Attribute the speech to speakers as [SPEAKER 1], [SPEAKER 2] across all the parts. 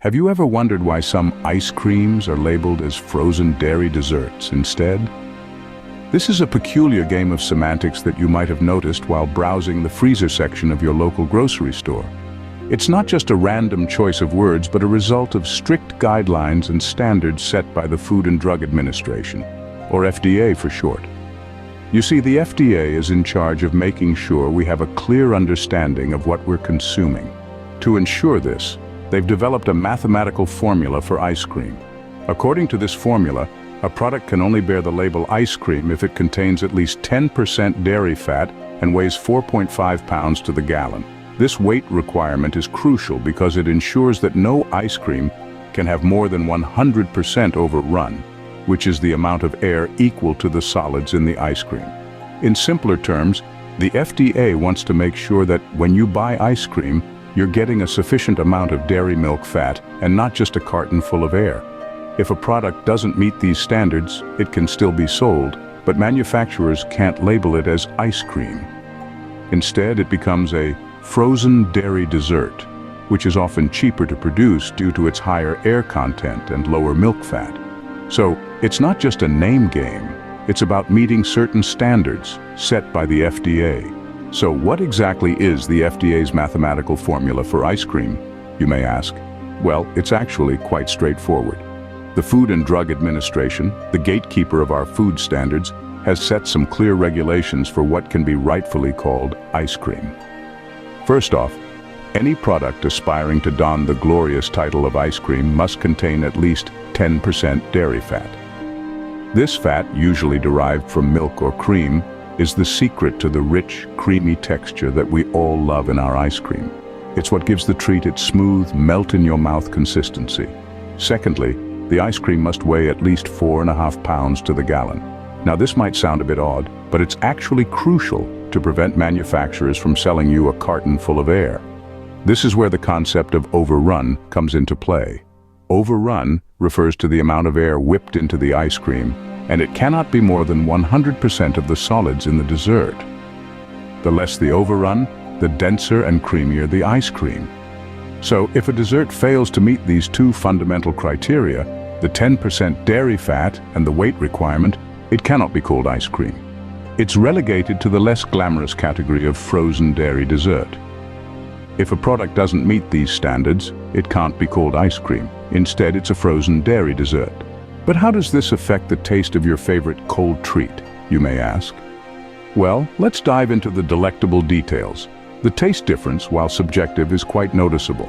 [SPEAKER 1] Have you ever wondered why some ice creams are labeled as frozen dairy desserts instead? This is a peculiar game of semantics that you might have noticed while browsing the freezer section of your local grocery store. It's not just a random choice of words, but a result of strict guidelines and standards set by the Food and Drug Administration, or FDA for short. You see, the FDA is in charge of making sure we have a clear understanding of what we're consuming. To ensure this, they've developed a mathematical formula for ice cream. According to this formula, a product can only bear the label ice cream if it contains at least 10% dairy fat and weighs 4.5 pounds to the gallon. This weight requirement is crucial because it ensures that no ice cream can have more than 100% overrun, which is the amount of air equal to the solids in the ice cream. In simpler terms, the FDA wants to make sure that when you buy ice cream, you're getting a sufficient amount of dairy milk fat and not just a carton full of air. If a product doesn't meet these standards, it can still be sold, but manufacturers can't label it as ice cream. Instead, it becomes a frozen dairy dessert, which is often cheaper to produce due to its higher air content and lower milk fat. So, it's not just a name game, it's about meeting certain standards set by the FDA. So what exactly is the FDA's mathematical formula for ice cream, you may ask? Well, it's actually quite straightforward. The Food and Drug Administration, the gatekeeper of our food standards, has set some clear regulations for what can be rightfully called ice cream. First off, any product aspiring to don the glorious title of ice cream must contain at least 10% dairy fat. This fat, usually derived from milk or cream, is the secret to the rich, creamy texture that we all love in our ice cream. It's what gives the treat its smooth, melt-in-your-mouth consistency. Secondly, the ice cream must weigh at least 4.5 pounds to the gallon. Now this might sound a bit odd, but it's actually crucial to prevent manufacturers from selling you a carton full of air. This is where the concept of overrun comes into play. Overrun refers to the amount of air whipped into the ice cream, and it cannot be more than 100% of the solids in the dessert. The less the overrun, the denser and creamier the ice cream. So if a dessert fails to meet these two fundamental criteria, the 10% dairy fat and the weight requirement, it cannot be called ice cream. It's relegated to the less glamorous category of frozen dairy dessert. If a product doesn't meet these standards, it can't be called ice cream. Instead, it's a frozen dairy dessert. But how does this affect the taste of your favorite cold treat, you may ask? Well, let's dive into the delectable details. The taste difference, while subjective, is quite noticeable.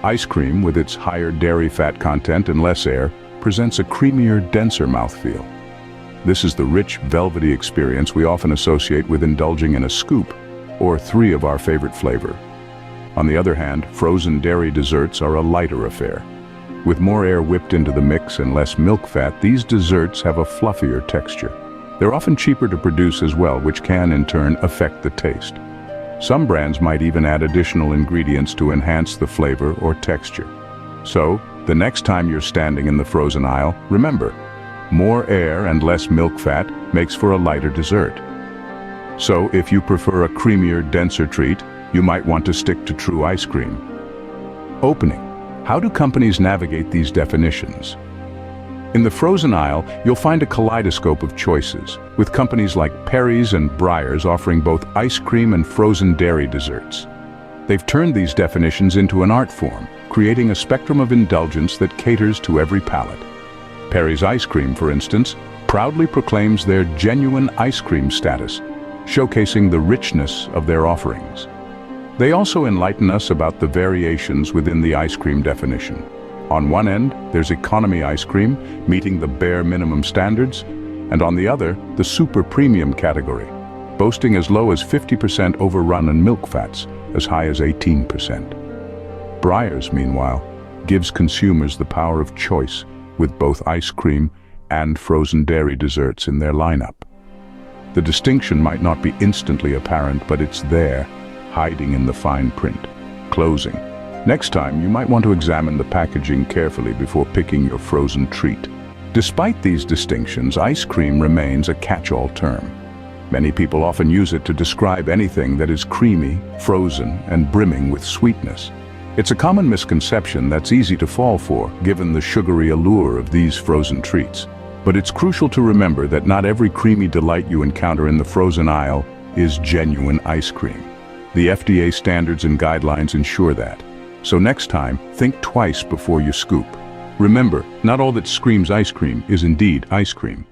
[SPEAKER 1] Ice cream, with its higher dairy fat content and less air, presents a creamier, denser mouthfeel. This is the rich, velvety experience we often associate with indulging in a scoop or 3 of our favorite flavor. On the other hand, frozen dairy desserts are a lighter affair. With more air whipped into the mix and less milk fat, these desserts have a fluffier texture. They're often cheaper to produce as well, which can, in turn, affect the taste. Some brands might even add additional ingredients to enhance the flavor or texture. So, the next time you're standing in the frozen aisle, remember, more air and less milk fat makes for a lighter dessert. So, if you prefer a creamier, denser treat, you might want to stick to true ice cream. Opening. How do companies navigate these definitions? In the frozen aisle, you'll find a kaleidoscope of choices, with companies like Perry's and Breyers offering both ice cream and frozen dairy desserts. They've turned these definitions into an art form, creating a spectrum of indulgence that caters to every palate. Perry's ice cream, for instance, proudly proclaims their genuine ice cream status, showcasing the richness of their offerings. They also enlighten us about the variations within the ice cream definition. On one end, there's economy ice cream, meeting the bare minimum standards, and on the other, the super premium category, boasting as low as 50% overrun and milk fats, as high as 18%. Breyers, meanwhile, gives consumers the power of choice with both ice cream and frozen dairy desserts in their lineup. The distinction might not be instantly apparent, but it's there, hiding in the fine print. Closing. Next time, you might want to examine the packaging carefully before picking your frozen treat. Despite these distinctions, ice cream remains a catch-all term. Many people often use it to describe anything that is creamy, frozen, and brimming with sweetness. It's a common misconception that's easy to fall for, given the sugary allure of these frozen treats. But it's crucial to remember that not every creamy delight you encounter in the frozen aisle is genuine ice cream. The FDA standards and guidelines ensure that. So next time, think twice before you scoop. Remember, not all that screams ice cream is indeed ice cream.